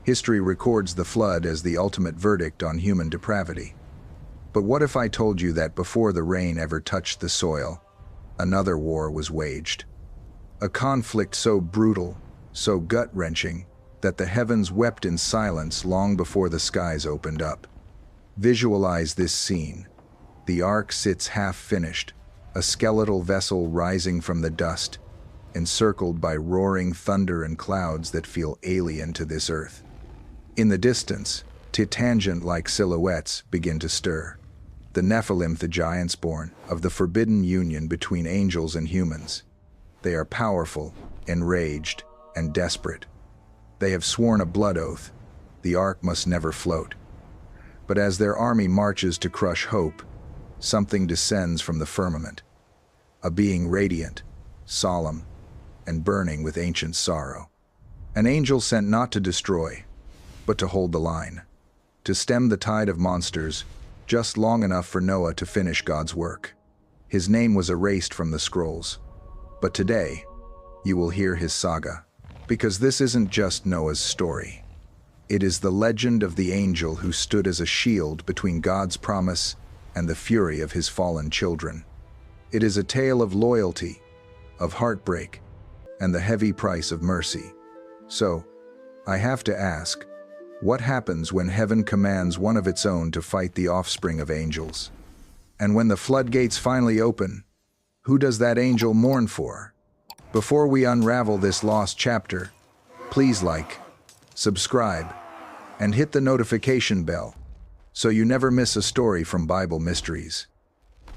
History records the flood as the ultimate verdict on human depravity. But what if I told you that before the rain ever touched the soil, another war was waged? A conflict so brutal, so gut-wrenching, that the heavens wept in silence long before the skies opened up. Visualize this scene. The ark sits half-finished, a skeletal vessel rising from the dust, encircled by roaring thunder and clouds that feel alien to this earth. In the distance, tangent-like silhouettes begin to stir. The Nephilim, the giants born of the forbidden union between angels and humans. They are powerful, enraged, and desperate. They have sworn a blood oath. The ark must never float. But as their army marches to crush hope, something descends from the firmament. A being radiant, solemn, and burning with ancient sorrow. An angel sent not to destroy, but to hold the line. To stem the tide of monsters, just long enough for Noah to finish God's work. His name was erased from the scrolls. But today, you will hear his saga. Because this isn't just Noah's story. It is the legend of the angel who stood as a shield between God's promise and the fury of his fallen children. It is a tale of loyalty, of heartbreak, and the heavy price of mercy. So, I have to ask, what happens when heaven commands one of its own to fight the offspring of angels? And when the floodgates finally open, who does that angel mourn for? Before we unravel this lost chapter, please like, subscribe, and hit the notification bell so you never miss a story from Bible Mysteries.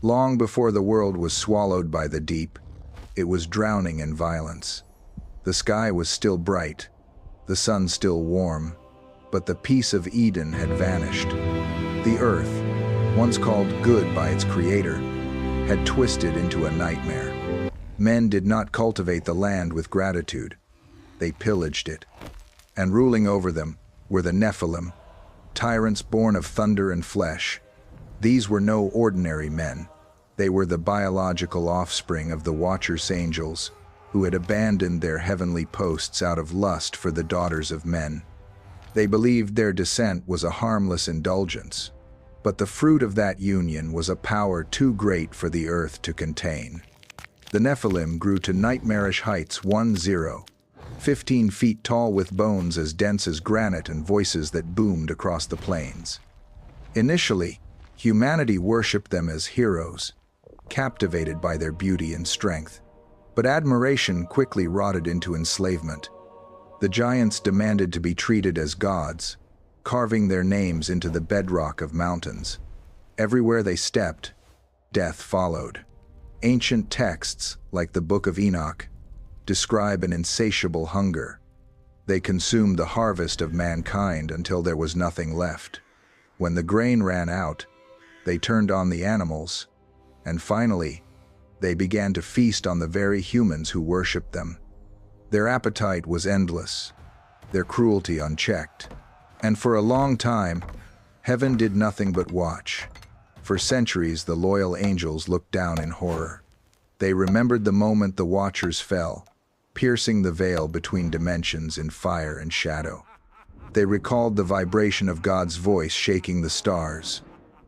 Long before the world was swallowed by the deep, it was drowning in violence. The sky was still bright, the sun still warm, but the peace of Eden had vanished. The earth, once called good by its creator, had twisted into a nightmare. Men did not cultivate the land with gratitude. They pillaged it. And ruling over them were the Nephilim, tyrants born of thunder and flesh. These were no ordinary men. They were the biological offspring of the Watcher's angels, who had abandoned their heavenly posts out of lust for the daughters of men. They believed their descent was a harmless indulgence, but the fruit of that union was a power too great for the earth to contain. The Nephilim grew to nightmarish heights 15 feet tall with bones as dense as granite and voices that boomed across the plains. Initially, humanity worshipped them as heroes, captivated by their beauty and strength. But admiration quickly rotted into enslavement. The giants demanded to be treated as gods, carving their names into the bedrock of mountains. Everywhere they stepped, death followed. Ancient texts, like the Book of Enoch, describe an insatiable hunger. They consumed the harvest of mankind until there was nothing left. When the grain ran out, they turned on the animals, and finally, they began to feast on the very humans who worshipped them. Their appetite was endless, their cruelty unchecked. And for a long time, heaven did nothing but watch. For centuries, the loyal angels looked down in horror. They remembered the moment the Watchers fell, piercing the veil between dimensions in fire and shadow. They recalled the vibration of God's voice shaking the stars.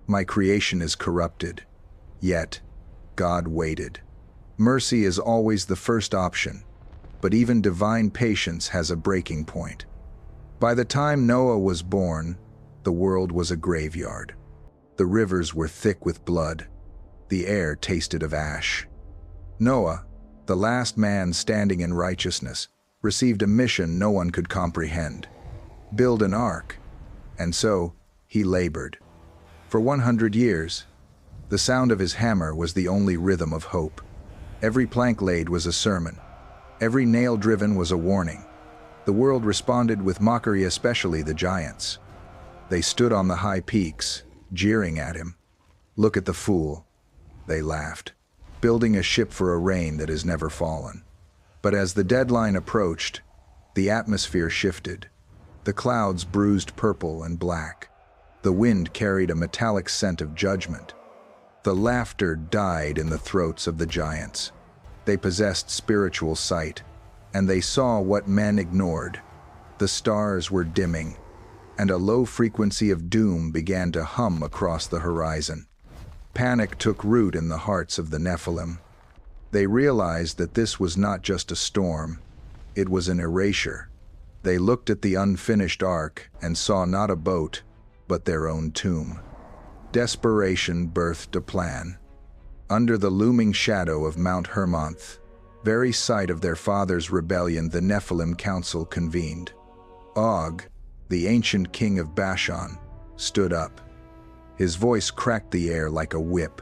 My creation is corrupted. Yet, God waited. Mercy is always the first option, but even divine patience has a breaking point. By the time Noah was born, the world was a graveyard. The rivers were thick with blood. The air tasted of ash. Noah, the last man standing in righteousness, received a mission no one could comprehend: build an ark. And so, he labored. For 100 years, the sound of his hammer was the only rhythm of hope. Every plank laid was a sermon. Every nail driven was a warning. The world responded with mockery, especially the giants. They stood on the high peaks, jeering at him. Look at the fool, they laughed, building a ship for a rain that has never fallen. But as the deadline approached, the atmosphere shifted. The clouds bruised purple and black. The wind carried a metallic scent of judgment. The laughter died in the throats of the giants. They possessed spiritual sight, and they saw what men ignored: The stars were dimming, and a low frequency of doom began to hum across the horizon. Panic took root in the hearts of the Nephilim. They realized that this was not just a storm, it was an erasure. They looked at the unfinished ark and saw not a boat, but their own tomb. Desperation birthed a plan. Under the looming shadow of Mount Hermonth, very site of their father's rebellion, the Nephilim Council convened. Og, the ancient king of Bashan, stood up. His voice cracked the air like a whip.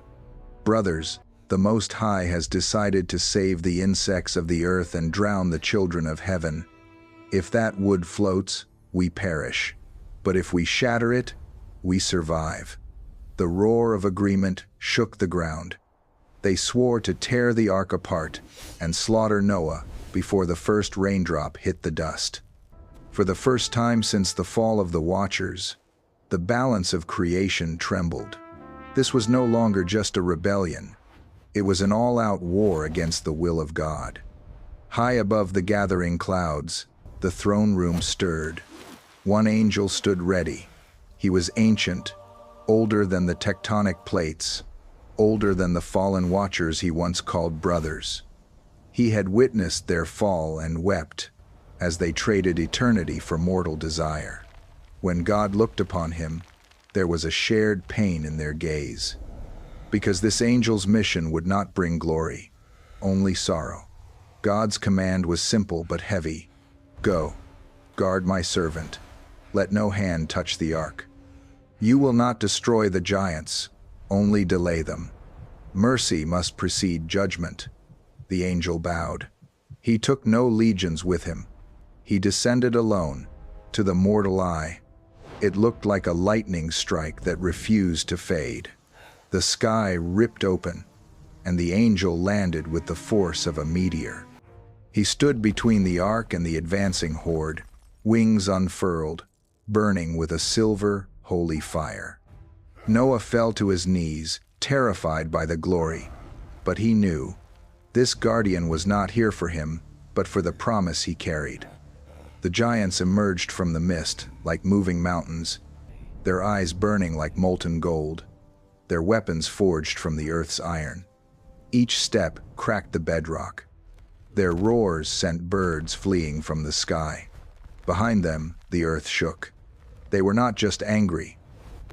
"Brothers, the Most High has decided to save the insects of the earth and drown the children of heaven. If that wood floats, we perish. But if we shatter it, we survive." The roar of agreement shook the ground. They swore to tear the ark apart and slaughter Noah before the first raindrop hit the dust. For the first time since the fall of the Watchers, the balance of creation trembled. This was no longer just a rebellion. It was an all-out war against the will of God. High above the gathering clouds, the throne room stirred. One angel stood ready. He was ancient, older than the tectonic plates, older than the fallen Watchers he once called brothers. He had witnessed their fall and wept as they traded eternity for mortal desire. When God looked upon him, there was a shared pain in their gaze. Because this angel's mission would not bring glory, only sorrow. God's command was simple but heavy. "Go, guard my servant. Let no hand touch the ark. You will not destroy the giants, only delay them. Mercy must precede judgment." The angel bowed. He took no legions with him. He descended alone, to the mortal eye. It looked like a lightning strike that refused to fade. The sky ripped open, and the angel landed with the force of a meteor. He stood between the ark and the advancing horde, wings unfurled, burning with a silver, holy fire. Noah fell to his knees, terrified by the glory, but he knew this guardian was not here for him, but for the promise he carried. The giants emerged from the mist like moving mountains, their eyes burning like molten gold, their weapons forged from the earth's iron. Each step cracked the bedrock. Their roars sent birds fleeing from the sky. Behind them, the earth shook. They were not just angry,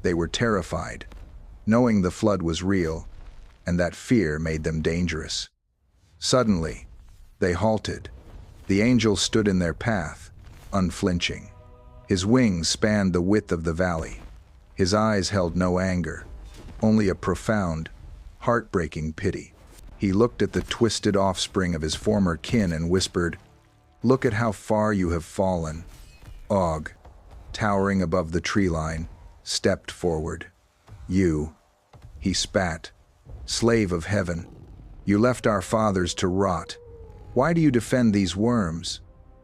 they were terrified, knowing the flood was real, and that fear made them dangerous. Suddenly, they halted. The angel stood in their path, unflinching. His wings spanned the width of the valley. His eyes held no anger, only a profound, heartbreaking pity. He looked at the twisted offspring of his former kin and whispered, "Look at how far you have fallen." Og, towering above the tree line, stepped forward. "You," he spat, "slave of heaven, you left our fathers to rot. Why do you defend these worms?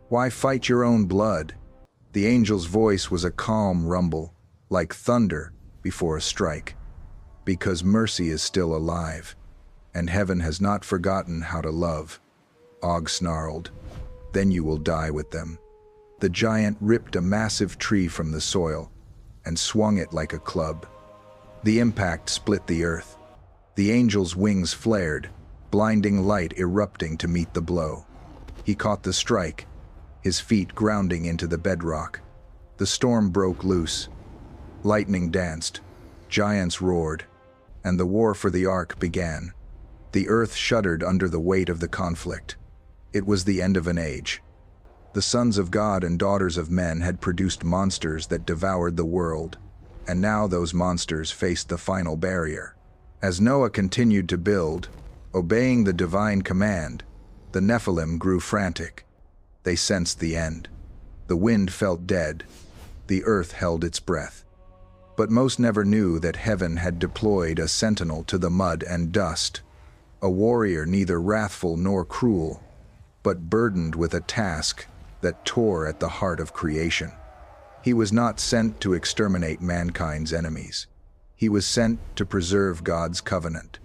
Why fight your own blood?" The angel's voice was a calm rumble, like thunder before a strike. "Because mercy is still alive, and heaven has not forgotten how to love." Og snarled, "Then you will die with them." The giant ripped a massive tree from the soil and swung it like a club. The impact split the earth. The angel's wings flared, blinding light erupting to meet the blow. He caught the strike, his feet grounding into the bedrock. The storm broke loose. Lightning danced, giants roared, and the war for the ark began. The earth shuddered under the weight of the conflict. It was the end of an age. The sons of God and daughters of men had produced monsters that devoured the world, and now those monsters faced the final barrier. As Noah continued to build, obeying the divine command, the Nephilim grew frantic. They sensed the end. The wind felt dead. The earth held its breath. But most never knew that heaven had deployed a sentinel to the mud and dust, a warrior neither wrathful nor cruel, but burdened with a task that tore at the heart of creation. He was not sent to exterminate mankind's enemies. He was sent to preserve God's covenant.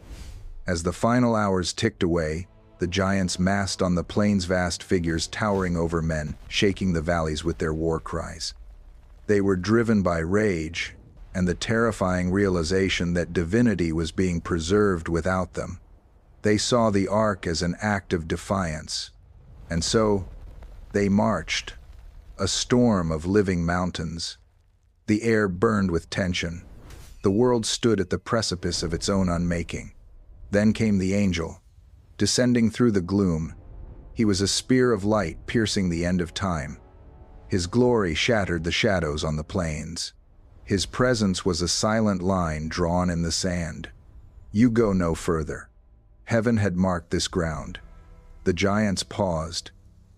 As the final hours ticked away, The giants massed on the plains, vast figures towering over men, shaking the valleys with their war cries. They were driven by rage and the terrifying realization that divinity was being preserved without them. They saw the ark as an act of defiance, and so they marched, a storm of living mountains. The air burned with tension. The world stood at the precipice of its own unmaking. Then came the angel, descending through the gloom. He was a spear of light piercing the end of time. His glory shattered the shadows on the plains. His presence was a silent line drawn in the sand. You go no further. Heaven had marked this ground. The giants paused,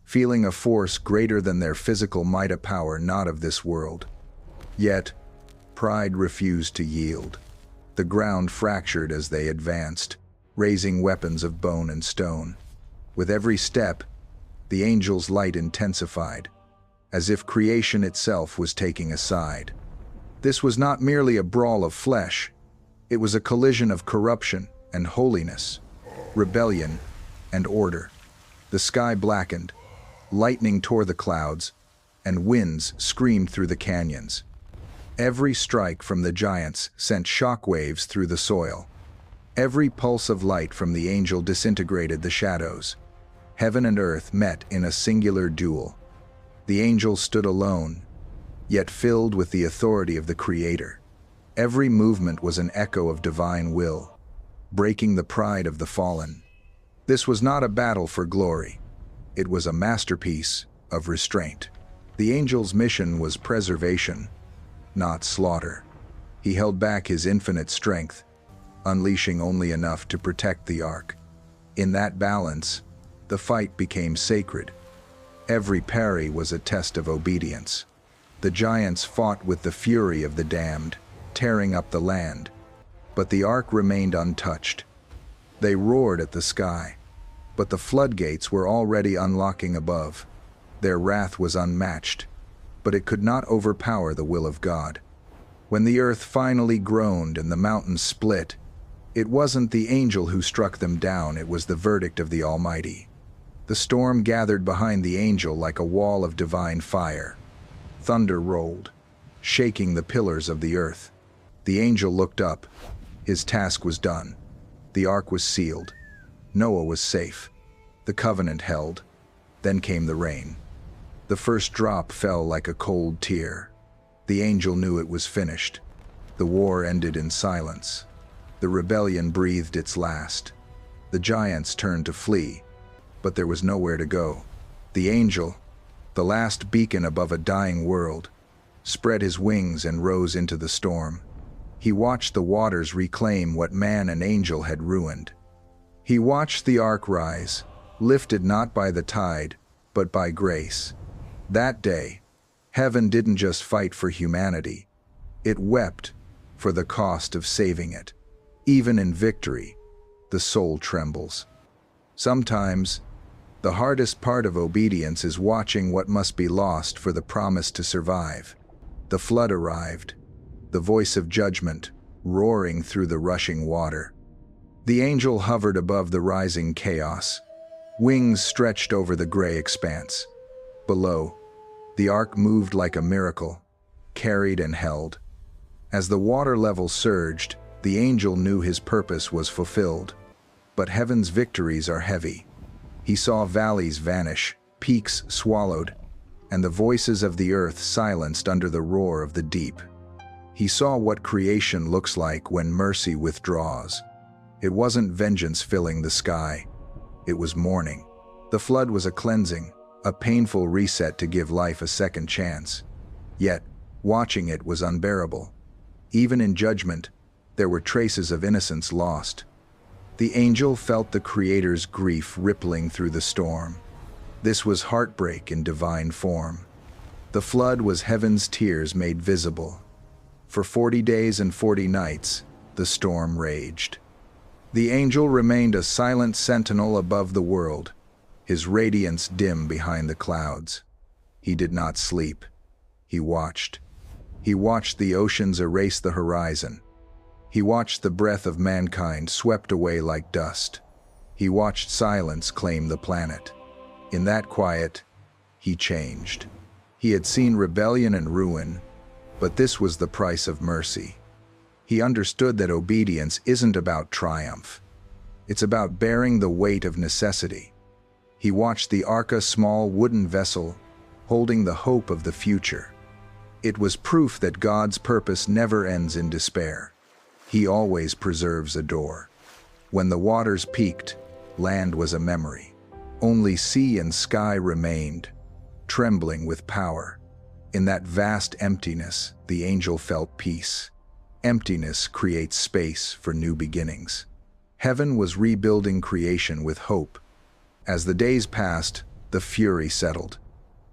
feeling a force greater than their physical might, a power not of this world. Yet, pride refused to yield. The ground fractured as they advanced, raising weapons of bone and stone. With every step, the angel's light intensified, as if creation itself was taking a side. This was not merely a brawl of flesh, it was a collision of corruption and holiness, rebellion and order. The sky blackened, lightning tore the clouds, and winds screamed through the canyons. Every strike from the giants sent shockwaves through the soil. Every pulse of light from the angel disintegrated the shadows. Heaven and earth met in a singular duel. The angel stood alone, yet filled with the authority of the Creator. Every movement was an echo of divine will, breaking the pride of the fallen. This was not a battle for glory. It was a masterpiece of restraint. The angel's mission was preservation, not slaughter. He held back his infinite strength, unleashing only enough to protect the ark. In that balance, the fight became sacred. Every parry was a test of obedience. The giants fought with the fury of the damned, tearing up the land. But the ark remained untouched. They roared at the sky, but the floodgates were already unlocking above. Their wrath was unmatched, but it could not overpower the will of God. When the earth finally groaned and the mountains split, it wasn't the angel who struck them down, it was the verdict of the Almighty. The storm gathered behind the angel like a wall of divine fire. Thunder rolled, shaking the pillars of the earth. The angel looked up. His task was done. The ark was sealed. Noah was safe. The covenant held. Then came the rain. The first drop fell like a cold tear. The angel knew it was finished. The war ended in silence. The rebellion breathed its last. The giants turned to flee, but there was nowhere to go. The angel, the last beacon above a dying world, spread his wings and rose into the storm. He watched the waters reclaim what man and angel had ruined. He watched the ark rise, lifted not by the tide, but by grace. That day, heaven didn't just fight for humanity. It wept for the cost of saving it. Even in victory, the soul trembles. Sometimes, the hardest part of obedience is watching what must be lost for the promise to survive. The flood arrived, the voice of judgment roaring through the rushing water. The angel hovered above the rising chaos, wings stretched over the gray expanse. Below, the ark moved like a miracle, carried and held. As the water level surged, the angel knew his purpose was fulfilled. But heaven's victories are heavy. He saw valleys vanish, peaks swallowed, and the voices of the earth silenced under the roar of the deep. He saw what creation looks like when mercy withdraws. It wasn't vengeance filling the sky. It was mourning. The flood was a cleansing, a painful reset to give life a second chance. Yet, watching it was unbearable. Even in judgment, there were traces of innocence lost. The angel felt the Creator's grief rippling through the storm. This was heartbreak in divine form. The flood was heaven's tears made visible. For 40 days and 40 nights, the storm raged. The angel remained a silent sentinel above the world, his radiance dim behind the clouds. He did not sleep. He watched. He watched the oceans erase the horizon. He watched the breath of mankind swept away like dust. He watched silence claim the planet. In that quiet, he changed. He had seen rebellion and ruin, but this was the price of mercy. He understood that obedience isn't about triumph. It's about bearing the weight of necessity. He watched the ark, a small wooden vessel, holding the hope of the future. It was proof that God's purpose never ends in despair. He always preserves a door. When the waters peaked, land was a memory. Only sea and sky remained, trembling with power. In that vast emptiness, the angel felt peace. Emptiness creates space for new beginnings. Heaven was rebuilding creation with hope. As the days passed, the fury settled.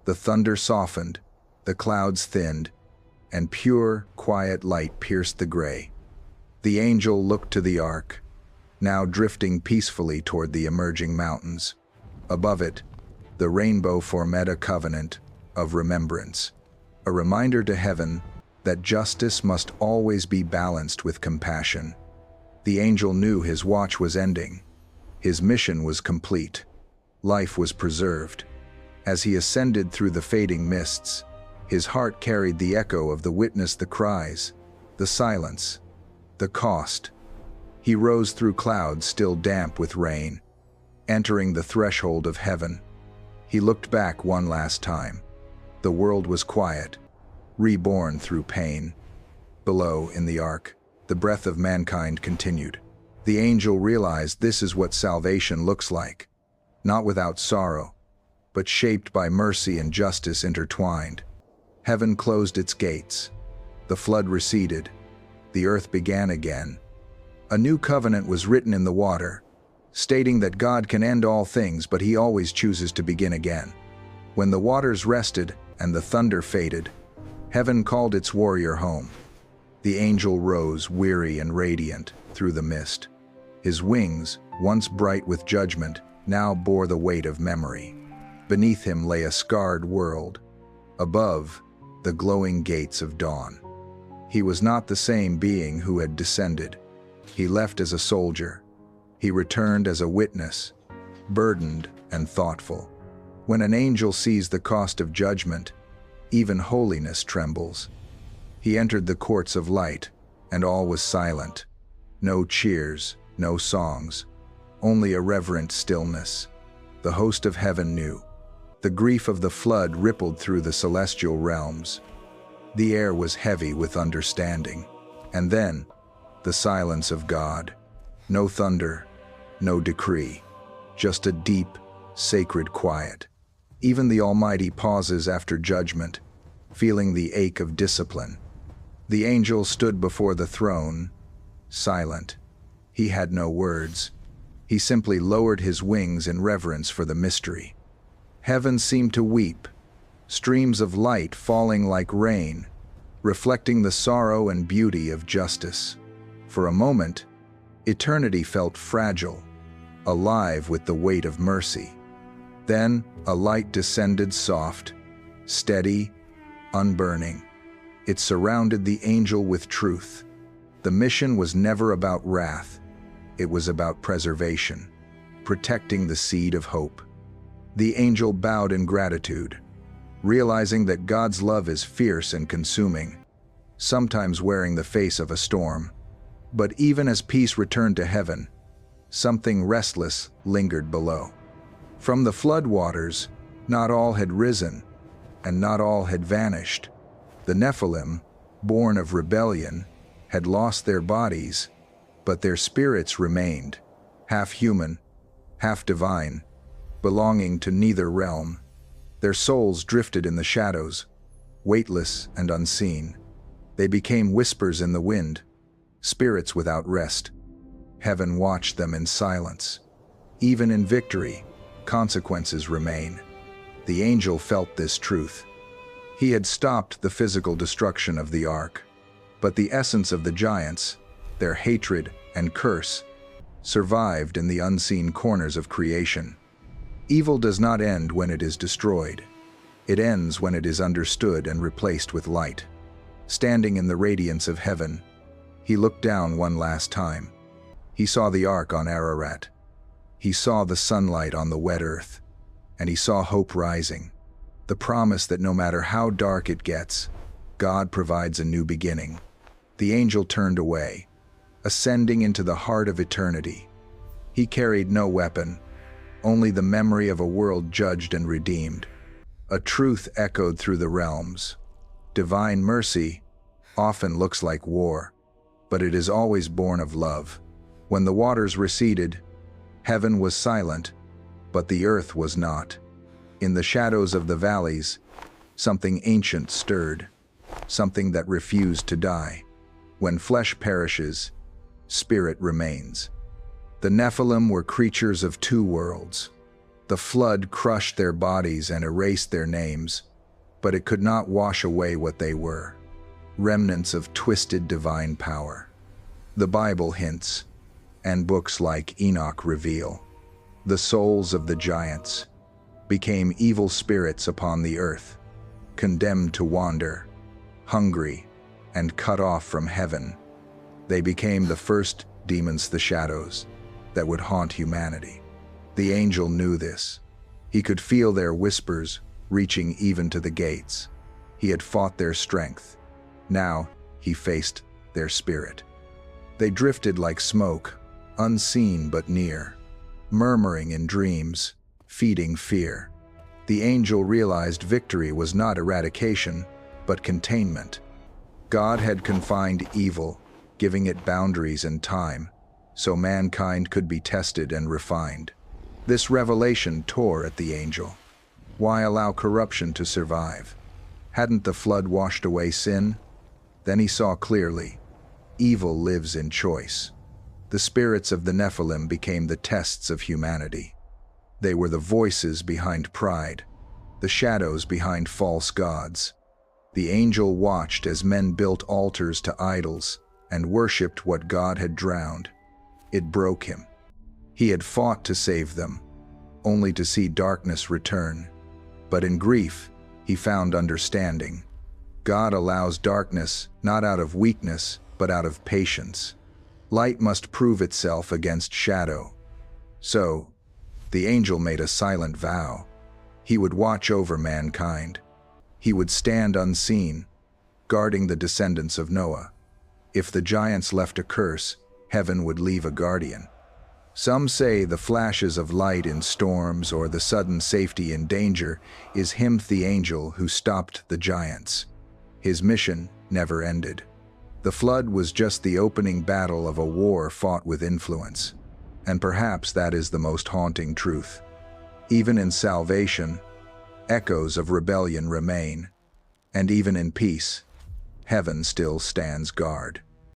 The thunder softened, the clouds thinned, and pure, quiet light pierced the gray. The angel looked to the ark, now drifting peacefully toward the emerging mountains. Above it, the rainbow formed a covenant of remembrance, a reminder to heaven that justice must always be balanced with compassion. The angel knew his watch was ending. His mission was complete. Life was preserved. As he ascended through the fading mists, his heart carried the echo of the witness, the cries, the silence, the cost. He rose through clouds still damp with rain, entering the threshold of heaven. He looked back one last time. The world was quiet, reborn through pain. Below, in the ark, the breath of mankind continued. The angel realized this is what salvation looks like, not without sorrow, but shaped by mercy and justice intertwined. Heaven closed its gates. The flood receded. The earth began again. A new covenant was written in the water, stating that God can end all things, but he always chooses to begin again. When the waters rested and the thunder faded, heaven called its warrior home. The angel rose, weary and radiant, through the mist. His wings, once bright with judgment, now bore the weight of memory. Beneath him lay a scarred world. Above, the glowing gates of dawn. He was not the same being who had descended. He left as a soldier. He returned as a witness, burdened and thoughtful. When an angel sees the cost of judgment, even holiness trembles. He entered the courts of light, and all was silent. No cheers, no songs, only a reverent stillness. The host of heaven knew. The grief of the flood rippled through the celestial realms. The air was heavy with understanding. And then, the silence of God. No thunder, no decree, just a deep, sacred quiet. Even the Almighty pauses after judgment, feeling the ache of discipline. The angel stood before the throne, silent. He had no words. He simply lowered his wings in reverence for the mystery. Heaven seemed to weep, streams of light falling like rain, reflecting the sorrow and beauty of justice. For a moment, eternity felt fragile, alive with the weight of mercy. Then a light descended, soft, steady, unburning. It surrounded the angel with truth. The mission was never about wrath. It was about preservation, protecting the seed of hope. The angel bowed in gratitude, realizing that God's love is fierce and consuming, sometimes wearing the face of a storm. But even as peace returned to heaven, something restless lingered below. From the flood waters, not all had risen, and not all had vanished. The Nephilim, born of rebellion, had lost their bodies, but their spirits remained, half human, half divine, belonging to neither realm. Their souls drifted in the shadows, weightless and unseen. They became whispers in the wind, spirits without rest. Heaven watched them in silence. Even in victory, consequences remain. The angel felt this truth. He had stopped the physical destruction of the ark, but the essence of the giants, their hatred and curse, survived in the unseen corners of creation. Evil does not end when it is destroyed. It ends when it is understood and replaced with light. Standing in the radiance of heaven, he looked down one last time. He saw the ark on Ararat. He saw the sunlight on the wet earth, and he saw hope rising, the promise that no matter how dark it gets, God provides a new beginning. The angel turned away, ascending into the heart of eternity. He carried no weapon, only the memory of a world judged and redeemed. A truth echoed through the realms. Divine mercy often looks like war, but it is always born of love. When the waters receded, heaven was silent, but the earth was not. In the shadows of the valleys, something ancient stirred, something that refused to die. When flesh perishes, spirit remains. The Nephilim were creatures of two worlds. The flood crushed their bodies and erased their names, but it could not wash away what they were, remnants of twisted divine power. The Bible hints, and books like Enoch reveal, the souls of the giants became evil spirits upon the earth, condemned to wander, hungry, and cut off from heaven. They became the first demons, the shadows, that would haunt humanity. The angel knew this. He could feel their whispers reaching even to the gates. He had fought their strength. Now he faced their spirit. They drifted like smoke, unseen but near, murmuring in dreams, feeding fear. The angel realized victory was not eradication, but containment. God had confined evil, giving it boundaries and time, so mankind could be tested and refined. This revelation tore at the angel. Why allow corruption to survive? Hadn't the flood washed away sin? Then he saw clearly. Evil lives in choice. The spirits of the Nephilim became the tests of humanity. They were the voices behind pride, the shadows behind false gods. The angel watched as men built altars to idols and worshipped what God had drowned. It broke him. He had fought to save them, only to see darkness return. But in grief, he found understanding. God allows darkness not out of weakness, but out of patience. Light must prove itself against shadow. So, the angel made a silent vow. He would watch over mankind. He would stand unseen, guarding the descendants of Noah. If the giants left a curse, heaven would leave a guardian. Some say the flashes of light in storms or the sudden safety in danger is him, the angel who stopped the giants. His mission never ended. The flood was just the opening battle of a war fought with influence. And perhaps that is the most haunting truth. Even in salvation, echoes of rebellion remain. And even in peace, heaven still stands guard.